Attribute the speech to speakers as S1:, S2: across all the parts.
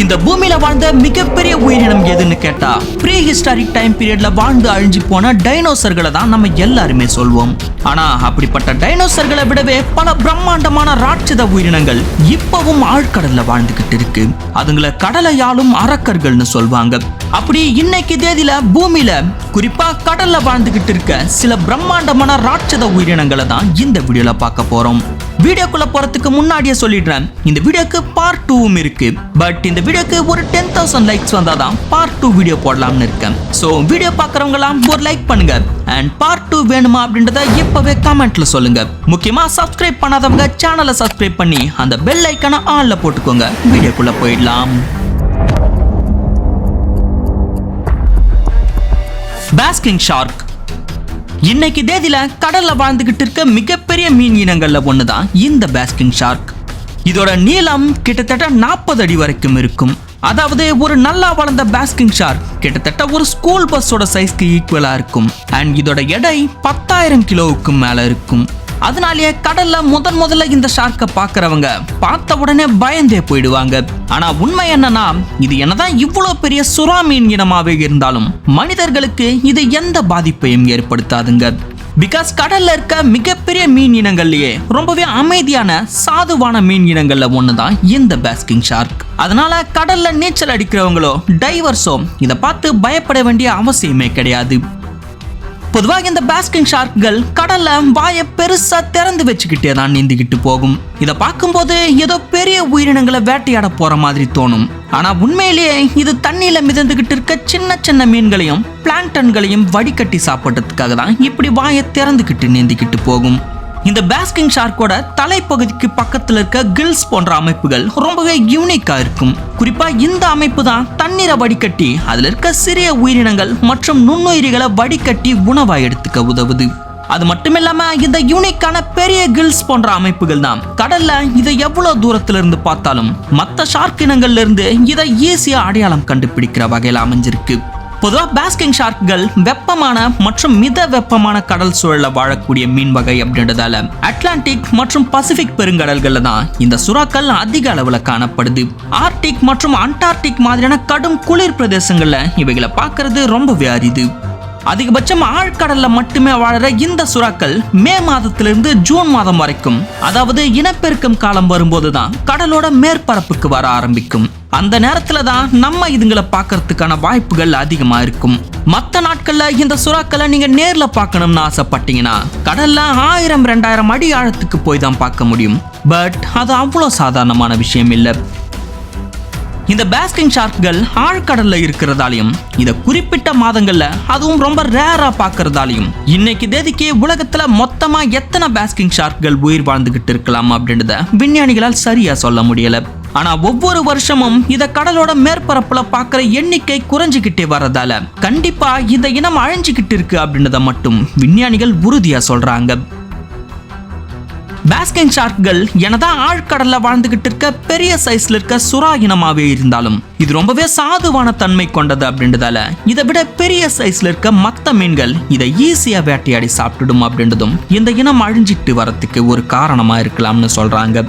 S1: இந்த பூமியில வாழ்ந்த மிகப்பெரிய உயிரினம் எதுன்னு கேட்டா ப்ரீ ஹிஸ்டாரிக் டைம் பீரியட்ல வாழ்ந்து அழிஞ்சு போன டைனோசர்களை தான் நம்ம எல்லாருமே சொல்வோம். ஆனா அப்படிப்பட்ட டைனோசர்களை விடவே பல பிரம்மாண்டமான ராட்சத உயிரினங்கள் இப்பவும் ஆழ்கடல்ல வாழ்ந்துகிட்டு இருக்கு. அதுங்களை கடலையாளும் அரக்கர்கள்னு சொல்வாங்க. அப்படி இன்னைக்கு தேதியில பூமியில குறிப்பா கடல்ல வாழ்ந்துகிட்டு இருக்க சில பிரம்மாண்டமான ராட்சத உயிரினங்களை தான் இந்த வீடியோல பார்க்க போறோம். வீடியோக்குள்ள போறதுக்கு முன்னாடியே சொல்லிடுறேன், இந்த வீடியோக்கு பார்ட் 2 இருக்கு. பட் இந்த வீடியோக்கு ஒரு 10,000 லைக்ஸ் வந்தாதான் பார்ட் 2 வீடியோ போடலாம்னு இருக்கேன். சோ வீடியோ பார்க்கறவங்க எல்லாம் ஒரு லைக் பண்ணுங்க. அண்ட் பார்ட் 2 வேணுமா அப்படின்றத இப்பவே கமெண்ட்ல சொல்லுங்க. முக்கியமா சப்ஸ்கிரைப் பண்ணாதவங்க சேனலை சப்ஸ்கிரைப் பண்ணி அந்த பெல் ஐகானை ஆன்ல போட்டுக்கோங்க. வீடியோக்குள்ள போயிடலாம். பாஸ்கிங் ஷார்க் இன்னைக்கு தேதியில கடல்ல வாழ்ந்துகிட்டு இருக்க மிகப்பெரிய மீன் இனங்கள்ல ஒண்ணுதான் இந்த பாஸ்கிங் ஷார்க். இதோட நீளம் கிட்டத்தட்ட 40 அடி வரைக்கும் இருக்கும். அதாவது ஒரு நல்லா வளர்ந்த பாஸ்கிங் ஷார்க் கிட்டத்தட்ட ஒரு ஸ்கூல் பஸ்ஸோட சைஸ்க்கு ஈக்குவலா இருக்கும். அண்ட் இதோட எடை 10,000 கிலோவுக்கு மேல இருக்கும். அதனாலேயே கடல்ல முதல்ல இந்த ஷார்க்கை பாக்குறவங்க பார்த்த உடனே பயந்தே போயிடுவாங்க. ஆனா உண்மை என்னன்னா, இது என்னதான் இவ்வளவு பெரிய சுறா மீன் இனமாவே இருந்தாலும் மனிதர்களுக்கு இது எந்த பாதிப்பையும் ஏற்படுத்தாதுங்க. பிகாஸ் கடல்ல இருக்க மிகப்பெரிய மீன் இனங்கள்லயே ரொம்பவே அமைதியான சாதுவான மீன் இனங்கள்ல ஒண்ணுதான் இந்த பாஸ்கிங் ஷார்க். அதனால கடல்ல நீச்சல் அடிக்கிறவங்களோ டைவர்ஸோ இதை பார்த்து பயப்பட வேண்டிய அவசியமே கிடையாது. பொதுவாக இந்த பாஸ்கிங் ஷார்க்குகள் கடல்ல வாயை பெருசா திறந்து வச்சுக்கிட்டே தான் நீந்திக்கிட்டு போகும். இதை பார்க்கும்போது ஏதோ பெரிய உயிரினங்களை வேட்டையாட போற மாதிரி தோணும். ஆனா உண்மையிலேயே இது தண்ணியில மிதந்துகிட்டு இருக்க சின்ன சின்ன மீன்களையும் பிளாங்டன்களையும் வடிகட்டி சாப்பிட்றதுக்காக தான் இப்படி வாயை திறந்துகிட்டு நீந்திக்கிட்டு போகும். இந்த பாஸ்கிங் ஷார்க்கோட தலைப்பகுதிக்கு பக்கத்துல இருக்க கில்ஸ் போன்ற அமைப்புகள் ரொம்பவே யூனிக்கா இருக்கும். குறிப்பா இந்த அமைப்பு தான் தண்ணீரை வடிகட்டி அதுல இருக்க சிறிய உயிரினங்கள் மற்றும் நுண்ணுயிரிகளை வடிகட்டி உணவா எடுத்துக்க உதவுது. அது மட்டுமில்லாம இந்த யூனிக்கான பெரிய கில்ஸ் போன்ற அமைப்புகள் தான் கடல்ல இதை எவ்வளவு தூரத்துல இருந்து பார்த்தாலும் மற்ற ஷார்க் இனங்கள்ல இருந்து இதை ஈஸியா அடையாளம் கண்டுபிடிக்கிற வகையில அமைஞ்சிருக்கு. பொதுவாக பாஸ்கிங் ஷார்க்குகள் வெப்பமான மற்றும் மித வெப்பமான கடல் சூழல வாழக்கூடிய மீன் வகை அப்படின்றதால அட்லாண்டிக் மற்றும் பசிபிக் பெருங்கடல்கள்ல தான் இந்த சுறாக்கள் அதிக அளவுல காணப்படுது. ஆர்டிக் மற்றும் அண்டார்டிக் மாதிரியான கடும் குளிர் பிரதேசங்கள்ல இவைகளை பார்க்கறது ரொம்பவே அரிது. அதிகபட்சம் ஆழ்கடல்ல மட்டுமே வாழற இந்த சுறாக்கள் மே மாதத்திலிருந்து ஜூன் மாதம் வரைக்கும், அதாவது இனப்பெருக்கம் காலம் வரும்போது தான் கடலோட மேற்பரப்புக்கு வர ஆரம்பிக்கும். அந்த நேரத்துல தான் நம்ம இதுங்களை பார்க்கறதுக்கான வாய்ப்புகள் அதிகமா இருக்கும். மற்ற நாட்கள்ல இந்த சுறாக்களை நீங்க நேர்ல பார்க்கணும்னு ஆசைப்பட்டீங்கன்னா கடல்ல 1000-2000 அடி ஆழத்துக்கு போய் தான் பார்க்க முடியும். பட் அது அவ்வளவு சாதாரணமான விஷயம் இல்லை. இந்த பாஸ்கிங் ஷார்க்குகள் ஆழ்கடல்ல இருக்கிறதாலையும் இத குறிப்பிட்ட மாதங்கள்ல அதுவும் ரொம்ப ரேரா பார்க்கறதாலையும் இன்னைக்கு தேதிக்கு உலகத்துல மொத்தமா எத்தனை பாஸ்கிங் ஷார்க்குகள் உயிர் வாழ்ந்துகிட்டு இருக்கலாம் அப்படின்றத விஞ்ஞானிகளால் சரியா சொல்ல முடியல. ஆனா ஒவ்வொரு வருஷமும் இத கடலோட மேற்பரப்புல பார்க்கிற எண்ணிக்கை குறைஞ்சுக்கிட்டே வர்றதால கண்டிப்பா இந்த இனம் அழிஞ்சுக்கிட்டு இருக்கு அப்படின்றத மட்டும் விஞ்ஞானிகள் உறுதியா சொல்றாங்க. பாஸ்கிங் ஷார்க்குகள் என்னதான் ஆழ்கடல்ல வாழ்ந்துகிட்டு இருக்க பெரிய சைஸ்ல இருக்க சுறா இனமாவே இருந்தாலும் இது ரொம்பவே சாதுவான தன்மை கொண்டது அப்படின்றதால இதை விட பெரிய சைஸ்ல இருக்க மற்ற மீன்கள் இதை ஈஸியா வேட்டையாடி சாப்பிட்டுடும் அப்படின்றதும் இந்த இனம் அழிஞ்சிட்டு வரத்துக்கு ஒரு காரணமா இருக்கலாம்னு சொல்றாங்க.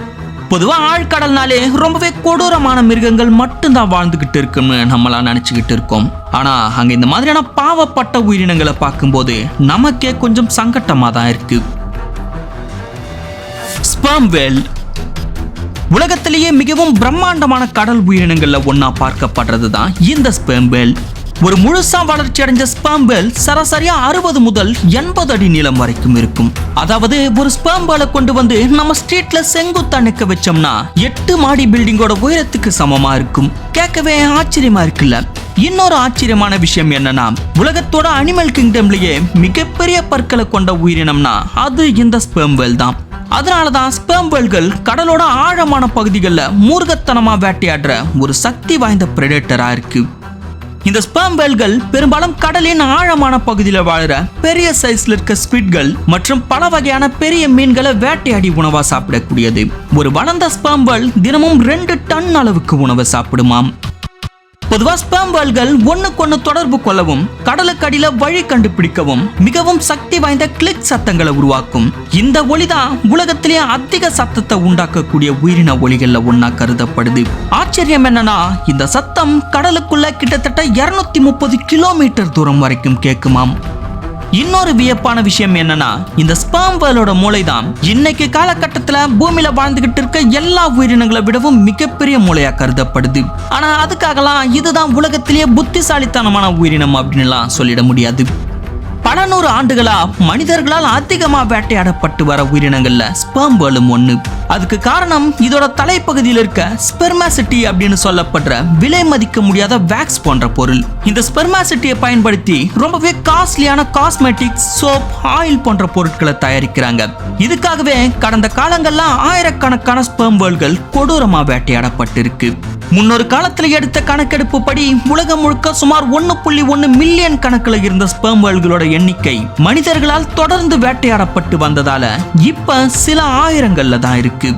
S1: பொதுவா ஆழ்கடல்னாலே ரொம்பவே கொடூரமான மிருகங்கள் மட்டும்தான் வாழ்ந்துகிட்டு இருக்குன்னு நம்மளா நினைச்சுக்கிட்டு இருக்கோம். ஆனா அங்க இந்த மாதிரியான பாவப்பட்ட உயிரினங்களை பார்க்கும்போது நமக்கே கொஞ்சம் சங்கட்டமா தான் இருக்கு. ஸ்பெர்ம் வேல் உலகத்திலேயே மிகவும் பிரம்மாண்டமான கடல் உயிரினங்கள்ல ஒன்னா பார்க்கப்படுறது தான் இந்த ஸ்பெர்ம் வேல். ஒரு முழுசா வளர்ச்சி அடைஞ்ச ஸ்பெர்ம் வேல் சராசரியா 60 முதல் 80 அடி நீளம் வரைக்கும் இருக்கும். அதாவது ஒரு ஸ்பெர்ம் வேலை கொண்டு வந்து நம்ம ஸ்ட்ரீட்ல செங்குத்தா நிக்க வச்சோம்னா 8 மாடி பில்டிங்கோட உயரத்துக்கு சமமா இருக்கும். கேட்கவே ஆச்சரியமா இருக்குல்ல. இன்னொரு ஆச்சரியமான விஷயம் என்னன்னா, உலகத்தோட அனிமல் கிங்டம்லயே மிகப்பெரிய பற்களை கொண்ட உயிரினம்னா அது இந்த ஸ்பெர்ம் வேல் தான். அதனாலதான் ஸ்பெர்ம் வேல்கள் கடலோட ஆழமான பகுதிகளில் மூர்க்கத்தனமா வேட்டையாடுற ஒரு சக்தி வாய்ந்த பிரெடேட்டரா இருக்கு. இந்த ஸ்பெர்ம் வேல்கள் பெரும்பாலும் கடலின் ஆழமான பகுதியில் வாழற பெரிய சைஸ்ல இருக்க ஸ்குவிட்கள் மற்றும் பல வகையான பெரிய மீன்களை வேட்டையாடி உணவா சாப்பிடக்கூடியது. ஒரு வளர்ந்த ஸ்பெர்ம் வேல் தினமும் 2 டன் அளவுக்கு உணவை சாப்பிடுமாம். பொதுவா ஸ்பெர்ம் வேல்கள் ஒண்ணுக்கொன்னு தொடர்பு கொள்ளவும் கடலுக்கு அடியில வழி கண்டுபிடிக்கவும் மிகவும் சக்தி வாய்ந்த கிளிக் சத்தங்களை உருவாக்கும். இந்த ஒலிதான் உலகத்திலேயே அதிக சத்தத்தை உண்டாக்கக்கூடிய உயிரின ஒலிகள்ல ஒன்னா கருதப்படுது. ஆச்சரியம் என்னன்னா இந்த சத்தம் கடலுக்குள்ள கிட்டத்தட்ட 230 கிலோமீட்டர் தூரம் வரைக்கும் கேட்குமாம். இன்னொரு வியப்பான விஷயம் என்னன்னா இந்த ஸ்பெர்ம் வேலோட மூளைதான் இன்னைக்கு காலகட்டத்துல பூமியில வாழ்ந்துகிட்டு இருக்க எல்லா உயிரினங்களை விடவும் மிகப்பெரிய மூளையா கருதப்படுது. ஆனா அதுக்காகலாம் இதுதான் உலகத்திலேயே புத்திசாலித்தனமான உயிரினம் அப்படின்னு சொல்லிட முடியாது. பல நூறு ஆண்டுகளா மனிதர்களால் அதிகமா வேட்டையாடப்பட்டு வர உயிரினங்கள்ல ஸ்பெர்ம் வேலும் ஒண்ணு. அதுக்கு காரணம் இதோட தலைப்பகுதியில் இருக்க ஸ்பெர்மாசிட்டி அப்படின்னு சொல்லப்படுற விலை மதிக்க முடியாத வேக்ஸ் போன்ற பொருள். இந்த ஸ்பெர்மாசிட்டியை பயன்படுத்தி ரொம்பவே காஸ்ட்லியான காஸ்மெட்டிக்ஸ், சோப், ஆயில் போன்ற பொருட்களை தயாரிக்கிறாங்க. இதுக்காகவே கடந்த காலங்கள்ல ஆயிரக்கணக்கான ஸ்பெர்ம் வேல்கள் கொடூரமா வேட்டையாடப்பட்டிருக்கு. முன்னொரு காலத்துல எடுத்த கணக்கெடுப்பு படி உலகம் முழுக்க சுமார் 1.1 மில்லியன் கணக்குல இருந்த ஸ்பெர்ம் வேல்களோட எண்ணிக்கை மனிதர்களால் தொடர்ந்து வேட்டையாடப்பட்டு வந்ததால இப்ப சில ஆயிரங்கள்ல தான் இருக்கு.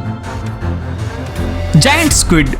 S1: Giant squid.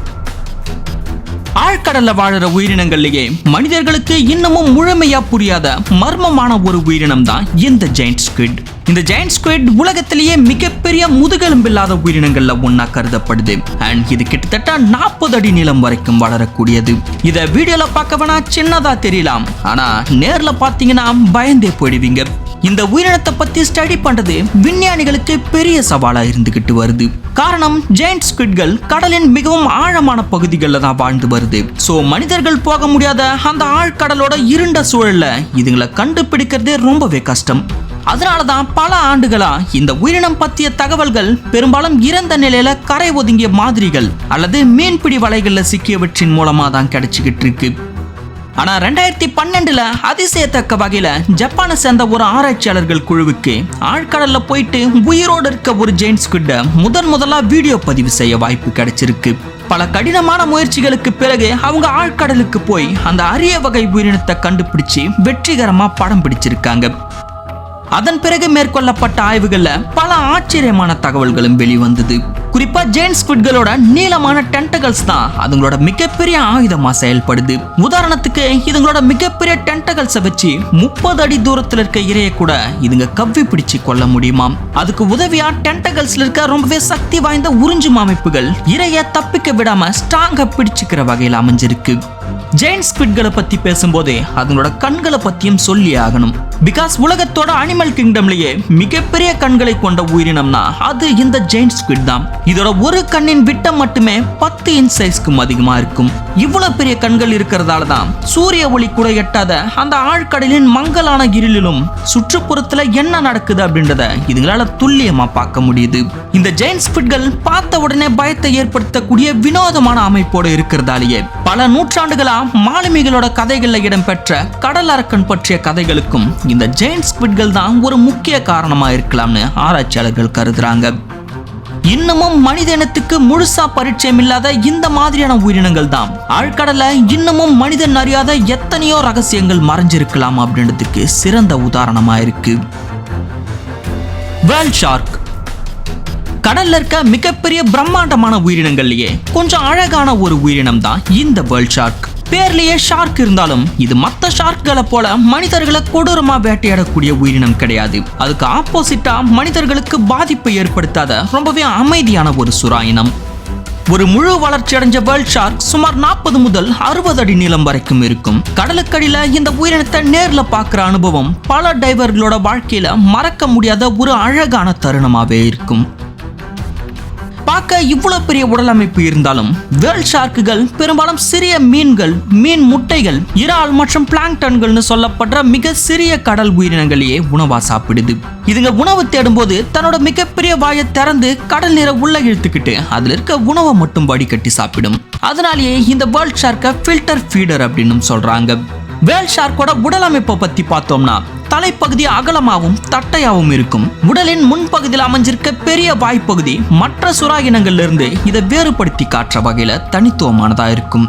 S1: ஆழ்கடல்ல வாழற உயிரினங்கள்லயே மனிதர்களுக்கு இன்னமும் முழுமையா புரியாத மர்மமான ஒரு உயிரினம் தான் இந்த ஜெயண்ட் ஸ்குவிட். இந்த ஜெயண்ட் ஸ்குவிட் உலகத்திலேயே மிகப்பெரிய முதுகெலும்பில்லாத உயிரினங்கள்ல ஒன்னா கருதப்படுது. அண்ட் இது கிட்டத்தட்ட 40 அடி நீளம் வரைக்கும் வளரக்கூடியது. இத வீடியோல பார்க்க வேணா சின்னதா தெரியலாம், ஆனா நேர்ல பாத்தீங்கன்னா பயந்தே போயிடுவீங்க. இந்த உயிரினத்தை பத்தி ஸ்டடி பண்றது விஞ்ஞானிகளுக்கு பெரிய சவாலா இருந்துகிட்டு வருது. காரணம் ஜெயண்ட் ஸ்குவிட்கள் கடலின் மிகவும் ஆழமான பகுதிகளில் தான் வாழ்ந்து வருது. சோ மனிதர்கள் போக முடியாத அந்த ஆழ்கடலோட இருண்ட சூழல்ல இதுங்களை கண்டுபிடிக்கிறதே ரொம்பவே கஷ்டம். அதனாலதான் பல ஆண்டுகளா இந்த உயிரினம் பற்றிய தகவல்கள் பெரும்பாலும் இறந்த நிலையில கரை ஒதுங்கிய மாதிரிகள் அல்லது மீன்பிடி வலைகள்ல சிக்கியவற்றின் மூலமா தான் கிடைச்சிக்கிட்டு இருக்கு. ஆனா 2012 அதிசயத்தக்க வகையில ஜப்பானை சேர்ந்த ஒரு ஆராய்ச்சியாளர்கள் குழுவுக்கு ஆழ்கடல்ல போயிட்டு உயிரோடு இருக்க ஒரு ஜெயண்ட் ஸ்குவிட்டை முதலா வீடியோ பதிவு செய்ய வாய்ப்பு கிடைச்சிருக்கு. பல கடினமான முயற்சிகளுக்கு பிறகு அவங்க ஆழ்கடலுக்கு போய் அந்த அரிய வகை உயிரினத்தை கண்டுபிடிச்சு வெற்றிகரமா படம் பிடிச்சிருக்காங்க. அதன் பிறகு மேற்கொள்ளப்பட்ட ஆய்வுகள்ல பல ஆச்சரியமான தகவல்களும் வெளிவந்தது. குறிப்பா ஜெயண்ட் ஸ்குவிட்களோட நீளமான டென்டகல்ஸ் தான் அதுங்களோட மிகப்பெரிய ஆயுதமா செயல்படுது. உதாரணத்துக்கு இதுங்களோட மிகப்பெரிய டென்டகல்ஸை வச்சு 30 அடி தூரத்துல இருக்க இரையை கூட இதுங்க கவ்வி பிடிச்சு கொள்ள முடியுமாம். அதுக்கு உதவியா டென்டகல்ஸ்ல இருக்க ரொம்பவே சக்தி வாய்ந்த உறிஞ்சும் அமைப்புகள் இரையை தப்பிக்க விடாம ஸ்ட்ராங்கா பிடிச்சுக்கிற வகையில் அமைஞ்சிருக்கு. ஜெயண்ட் ஸ்குவிட்களை பத்தி பேசும்போதே அதனோட கண்களை பத்தியும் சொல்லி ஆகணும். பிகாஸ் உலகத்தோட அனிமல் கிங்டம்லயே மிகப்பெரிய கண்களை கொண்ட உயிரினம்னா அது இந்த ஜெயண்ட் ஸ்குவிட் தான். இதோட ஒரு கண்ணின் விட்டம் மட்டுமே 10 இன்ச் சைஸ்க்கும் அதிகமா இருக்கும். இவ்வளவு பெரிய கண்கள் இருக்கிறதால தான் சூரிய ஒளி கூட எட்டாத அந்த ஆழ்கடலின் மங்கலான இருளிலும் சுற்றுப்புறத்துல என்ன நடக்குது அப்படின்றத இதுங்களால துல்லியமா பார்க்க முடியுது. இந்த ஜெயண்ட் ஸ்குவிட்கள் பார்த்த உடனே பயத்தை ஏற்படுத்தக்கூடிய வினோதமான அமைப்போடு இருக்கிறதாலேயே பல நூற்றாண்டுகளா மாலுமிகளோட கதைகள்ல இடம்பெற்ற கடல் அரக்கன் பற்றிய கதைகளுக்கும் இந்த ஜெயண்ட் ஸ்குவிட்கள் தான் ஒரு முக்கிய காரணமா இருக்கலாம்னு ஆராய்ச்சியாளர்கள் கருதுறாங்க. இன்னமும் மனித இனத்துக்கு முழுசா பரிச்சயம் இல்லாத இந்த மாதிரியான உயிரினங்கள் தான் ஆழ்கடல்ல இன்னமும் மனிதன் அறியாத எத்தனையோ ரகசியங்கள் மறைஞ்சிருக்கலாம் அப்படின்றதுக்கு சிறந்த உதாரணமா இருக்கு. வேல் ஷார்க். கடல்ல இருக்க மிகப்பெரிய பிரம்மாண்டமான உயிரினங்கள்லயே கொஞ்சம் அழகான ஒரு உயிரினம் தான் இந்த வேல் ஷார்க். பேர்லயே ஷார்க் இருந்தாலும் இது மற்ற ஷார்க்களை போல மனிதர்களை கொடூரமா வேட்டையாடக்கூடிய உயிரினம் கிடையாது. அதுக்கு ஆப்போசிட்டா மனிதர்களுக்கு பாதிப்பை ஏற்படுத்தாத ரொம்பவே அமைதியான ஒரு சுறா இனம். ஒரு முழு வளர்ச்சி அடைஞ்ச வேல் ஷார்க் சுமார் 40 முதல் 60 அடி நீளம் வரைக்கும் இருக்கும். கடலுக்கடியில இந்த உயிரினத்தை நேர்ல பார்க்கிற அனுபவம் பல டைவர்களோட வாழ்க்கையில மறக்க முடியாத ஒரு அழகான தருணமாவே இருக்கும். பார்க்க இவ்வளவு பெரிய உடல் அமைப்பு இருந்தாலும் வேல் ஷார்க்குகள் பெரும்பாலும் சிறிய மீன்கள், மீன் முட்டைகள், இறால் மற்றும் பிளாங்டன்கள்னு சொல்லப்படுற மிக சிறிய கடல் உயிரினங்களையே உணவா சாப்பிடுது. இதுங்க உணவு தேடும் போது தன்னோட மிகப்பெரிய வாயை திறந்து கடல் நீரை உள்ள இழுத்துக்கிட்டு அதுல இருக்க உணவை மட்டும் வடிகட்டி சாப்பிடும். அதனாலேயே இந்த வேல் ஷார்க்கை ஃபில்டர் ஃபீடர் அப்படின்னு சொல்றாங்க. வேல் ஷார்க்கோட உடல் அமைப்பை பத்தி பார்த்தோம்னா தலைப்பகுதி அகலமாகவும் தட்டையாகவும் இருக்கும். உடலின் முன்பகுதியில் அமைஞ்சிருக்க பெரிய வாய்ப்பகுதி மற்ற சுறா இனங்கள்ல இருந்து இதை வேறுபடுத்தி காட்டுற வகையில தனித்துவமானதா இருக்கும்.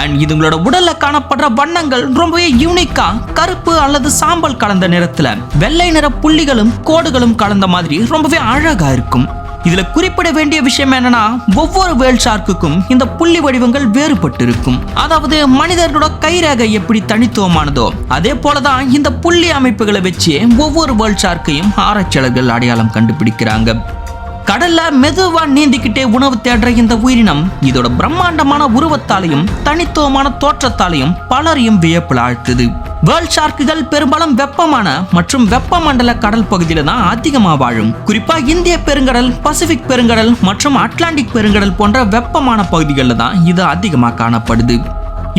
S1: அண்ட் இதுங்களோட உடல்ல காணப்படுற வண்ணங்கள் ரொம்பவே யூனிக்கா கருப்பு அல்லது சாம்பல் கலந்த நிறத்துல வெள்ளை நிற புள்ளிகளும் கோடுகளும் கலந்த மாதிரி ரொம்பவே அழகா இருக்கும். இதுல குறிப்பிட வேண்டிய விஷயம் என்னன்னா, ஒவ்வொரு வேல் ஷார்க்குக்கும் இந்த புள்ளி வடிவங்கள் வேறுபட்டு இருக்கும். அதாவது மனிதர்களோட கைரேகை எப்படி தனித்துவமானதோ அதே போலதான் இந்த புள்ளி அமைப்புகளை வச்சு ஒவ்வொரு வேல் ஷார்க்கையும் ஆராய்ச்சியாளர்கள் அடையாளம் கண்டுபிடிக்கிறாங்க. கடல்ல மெதுவா நீந்திக்கிட்டே உணவு தேடுற இந்த உயிரினம் இதோட பிரம்மாண்டமான உருவத்தாலையும் தனித்துவமான தோற்றத்தாலையும் பலரையும் வியப்பில் ஆழ்த்துது. வேல் ஷார்க்குகள் பெரும்பாலும் வெப்பமான மற்றும் வெப்பமண்டல கடல் பகுதியில தான் அதிகமா வாழும். குறிப்பா இந்திய பெருங்கடல், பசிபிக் பெருங்கடல் மற்றும் அட்லாண்டிக் பெருங்கடல் போன்ற வெப்பமான பகுதிகளில் தான் இது அதிகமா காணப்படுது.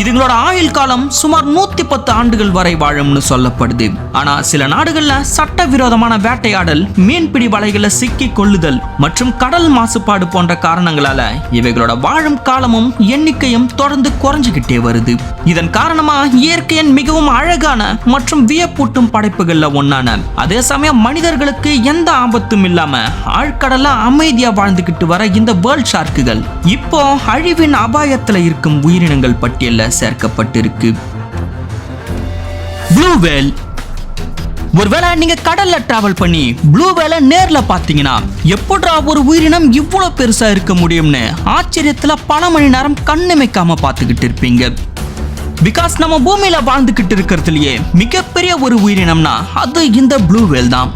S1: இதுங்களோட ஆயுள் காலம் சுமார் 110 ஆண்டுகள் வரை வாழும்னு சொல்லப்படுது. ஆனா சில நாடுகள்ல சட்டவிரோதமான வேட்டையாடல், மீன்பிடி வலைகளை சிக்கி கொள்ளுதல் மற்றும் கடல் மாசுபாடு போன்ற காரணங்களால இவைகளோட வாழும் காலமும் எண்ணிக்கையும் தொடர்ந்து குறைஞ்சுக்கிட்டே வருது. இதன் காரணமா இயற்கையின் மிகவும் அழகான மற்றும் வியப்பூட்டும் படைப்புகள்ல ஒன்னான, அதே சமயம் மனிதர்களுக்கு எந்த ஆபத்தும் இல்லாம ஆழ்கடல்ல அமைதியா வாழ்ந்துகிட்டு வர இந்த வேல் ஷார்க்குகள் இப்போ அழிவின் அபாயத்துல இருக்கும் உயிரினங்கள் பட்டியல்ல சேர்க்கப்பட்டிருக்கு. Blue whale. ஒருவேளை நீங்க கடல்ல டிராவல் பண்ணி ப்ளூ வேலை நேர்ல பாத்தீங்கன்னா எப்படா ஒரு உயிரினம் இவ்வளவு பெருசா இருக்க முடியும்னு ஆச்சரியத்துல பல மணி நேரம் கண்ணிமைக்காம பார்த்துக்கிட்டு இருப்பீங்க. பிகாஸ் நம்ம பூமியில வாழ்ந்துகிட்டு இருக்கிறதுலயே மிகப்பெரிய ஒரு உயிரினம்னா அது இந்த ப்ளூ வேல் தான்.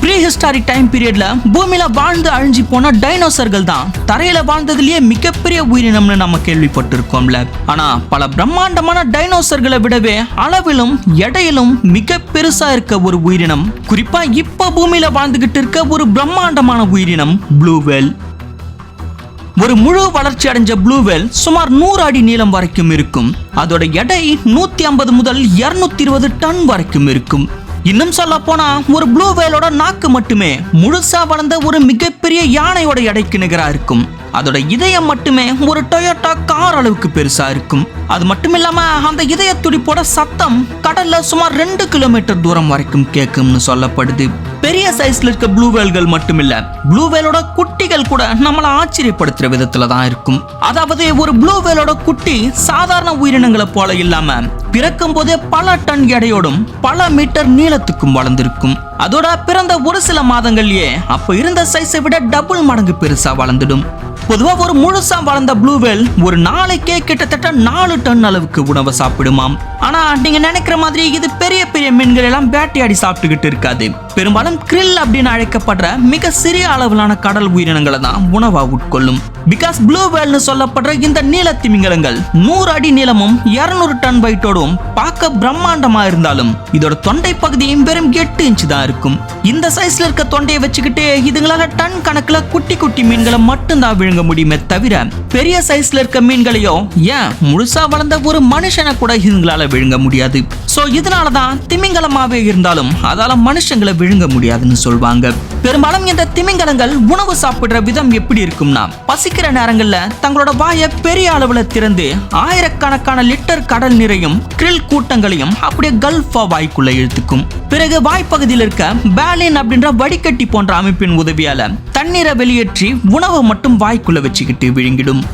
S1: ப்ரீ ஹிஸ்டாரிக் டைம் பீரியட்ல பூமியில வாழ்ந்து அழிஞ்சு போன டைனோசர்கள் தான் தரையில வாழ்ந்ததுலயே மிகப்பெரிய உயிரினம்னு நம்ம கேள்விப்பட்டிருக்கோம்ல. ஆனா பல பிரம்மாண்டமான டைனோசர்களை விடவே அளவிலும் எடையிலும் மிக பெருசா இருக்க ஒரு உயிரினம், குறிப்பா இப்ப பூமியில வாழ்ந்துகிட்டு இருக்க ஒரு பிரம்மாண்டமான உயிரினம் ப்ளூ வேல். ஒரு முழு வளர்ச்சி அடைஞ்ச ப்ளூ வேல் சுமார் 100 அடி நீளம் வரைக்கும் இருக்கும். அதோட எடை 150 முதல் 220 டன் வரைக்கும் இருக்கும். இன்னும் சொல்ல போனா ஒரு ப்ளூ வேலோட நாக்கு மட்டுமே முழுசா வளர்ந்த ஒரு மிகப்பெரிய யானையோட எடைக்கு நிகரா இருக்கும். அதோட இதயம் மட்டுமே ஒரு டொயோட்டா கார் அளவுக்கு பெருசா இருக்கும். அது மட்டும் இல்லாம அந்த இதய துடிப்போட சத்தம் கடல்ல சுமார் 2 கிலோமீட்டர் தூரம் வரைக்கும் கேட்கும்னு சொல்லப்படுது. பெரிய சைஸ்ல இருக்க ப்ளூ வேல்கள் மட்டும் இல்ல, ப்ளூ வேலோட குட்டிகள் கூட நம்மள ஆச்சரியப்படுத்துற விதத்துல தான் இருக்கும். அதாவது ஒரு ப்ளூ வேலோட குட்டி சாதாரண உயிரினங்களை போல இல்லாம பிறக்கும் போதே பல டன் எடையோடும் பல மீட்டர் நீளத்துக்கும் வளர்ந்திருக்கும். அதோட பிறந்த ஒரு சில மாதங்கள்லயே அப்ப இருந்த சைஸை விட டபுள் மடங்கு பெருசா வளர்ந்துடும். பொதுவா ஒரு முழுசா வளர்ந்த ப்ளூ வேல் ஒரு நாளைக்கே கிட்டத்தட்ட 4 டன் அளவுக்கு உணவை சாப்பிடுமாம். ஆனா நீங்க நினைக்கிற மாதிரி இது பெரிய பெரிய மீன்கள் எல்லாம் வேட்டையாடி சாப்பிட்டுக்கிட்டு இருக்காது. பெரும்பாலும் கிரில் அப்படின்னு அழைக்கப்படுற மிக சிறிய அளவிலான கடல் உயிரினங்களை தான் உணவா உட்கொள்ளும். பிகாஸ் ப்ளூ வேல்னு சொல்லப்படுற இந்த நீல திமிங்கலங்கள் 100 அடி நீளமும் 200 டன் வெயிட்டோடும் பார்க்க பிரம்மாண்டமா இருந்தாலும் இதோட தொண்டை பகுதியும் வெறும் 8 இன்ச் தான் இருக்கும். இந்த சைஸ்ல இருக்க தொண்டையை வச்சுக்கிட்டு இதுங்களால டன் கணக்குல குட்டி குட்டி மீன்களை மட்டும்தான் விழுங்க முடியுமே தவிர பெரிய சைஸ்ல இருக்க மீன்களையோ ஏன் முழுசா வளர்ந்த ஒரு மனுஷனை கூட இதுங்களால விழுங்க முடியாது. சோ இதனாலதான் திமிங்கலமாவே இருந்தாலும் அதால மனுஷங்களை விழுங்க முடியாதுன்னு சொல்வாங்க. பெரும்பாலும் இந்த திமிங்கலங்கள் உணவு சாப்பிடுற விதம் எப்படி இருக்கும்னா, பசிக்கிற நேரங்கள்ல தங்களோட வாயை பெரிய அளவுல திறந்து ஆயிரக்கணக்கான லிட்டர் கடல் நீரையும் கிரில் கூட்டங்களையும் அப்படியே கல்ஃபா வாய்க்குள்ள இழுத்துக்கும். பிறகு வாய்ப்பகுதியில் இருக்க பேலின் அப்படின்ற வடிகட்டி போன்ற அமைப்பின் உதவியால தண்ணீரை வெளியேற்றி உணவை மட்டும் வாய்க்குள்ள வச்சுக்கிட்டு விழுங்கிடும்.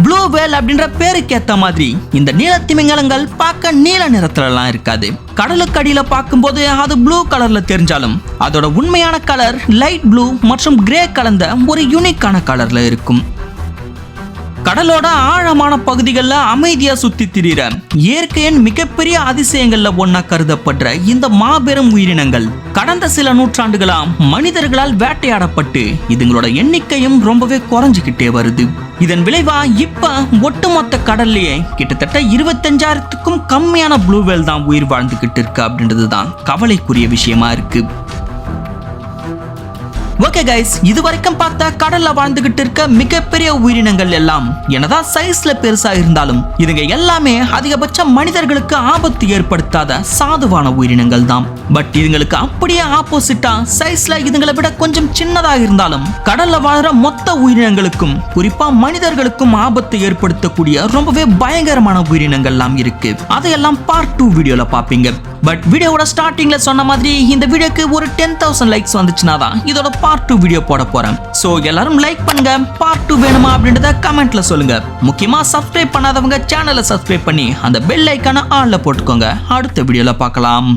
S1: ப்ளூ வேல் அப்படின்ற பேருக்கு ஏத்த மாதிரி இந்த நீல திமிங்கலங்கள் பார்க்க நீல நிறத்துலலாம் இருக்காது. கடலுக்கு அடியில பார்க்கும்போது அது ப்ளூ கலர்ல தெரிஞ்சாலும் அதோட உண்மையான கலர் லைட் ப்ளூ மற்றும் கிரே கலந்த ஒரு யூனிக்கான கலர்ல இருக்கும். கடலோட ஆழமான பகுதிகளில் அமைதியா சுத்தி திரிகிற இயற்கையின் மிகப்பெரிய அதிசயங்கள்ல ஒன்னா கருதப்படுற இந்த மாபெரும் உயிரினங்கள் கடந்த சில நூற்றாண்டுகளா மனிதர்களால் வேட்டையாடப்பட்டு இதுங்களோட எண்ணிக்கையும் ரொம்பவே குறைஞ்சுக்கிட்டே வருது. இதன் விளைவா இப்ப ஒட்டுமொத்த கடல்லையே கிட்டத்தட்ட 25,000க்கும் கம்மியான ப்ளூ வேல் தான் உயிர் வாழ்ந்துகிட்டு இருக்கு அப்படின்றதுதான் கவலைக்குரிய விஷயமா இருக்கு. ஓகே கைஸ், இது வரைக்கும் பார்த்த கடல்ல வாழ்ந்துகிட்டு இருக்க மிகப்பெரிய உயிரினங்கள் எல்லாம் என்னதான் சைஸ்ல பெருசா இருந்தாலும் இதுங்க எல்லாமே அதிகபட்ச மனிதர்களுக்கு ஆபத்து ஏற்படுத்தாத சாதுவான உயிரினங்கள் தான். பட் இதுங்களுக்கு அப்படியே ஆப்போசிட்டா சைஸ்ல இதுங்களை விட கொஞ்சம் சின்னதா இருந்தாலும் கடல்ல வாழற மொத்த உயிரினங்களுக்கும் குறிப்பா மனிதர்களுக்கும் ஆபத்தை ஏற்படுத்தக்கூடிய ரொம்பவே பயங்கரமான உயிரினங்கள் எல்லாம் இருக்கு. அதையெல்லாம் பார்ட் 2 வீடியோல பாப்பீங்க. பட் வீடியோவோட ஸ்டார்டிங்ல சொன்ன மாதிரி இந்த வீடியோக்கு ஒரு 10,000 லைக்ஸ் வந்துச்சுன்னா தான் இதோட பார்ட் 2 வீடியோ போட போறேன். சோ எல்லாரும் லைக் பண்ணுங்க. பார்ட் 2 வேணுமா அப்படின்றத கமெண்ட்ல சொல்லுங்க. முக்கியமா சப்ஸ்கிரைப் பண்ணாதவங்க சேனலை சப்ஸ்கிரைப் பண்ணி அந்த பெல் ஐகானை ஆன்ல போட்டுக்கோங்க. அடுத்த வீடியோல பார்க்கலாம்.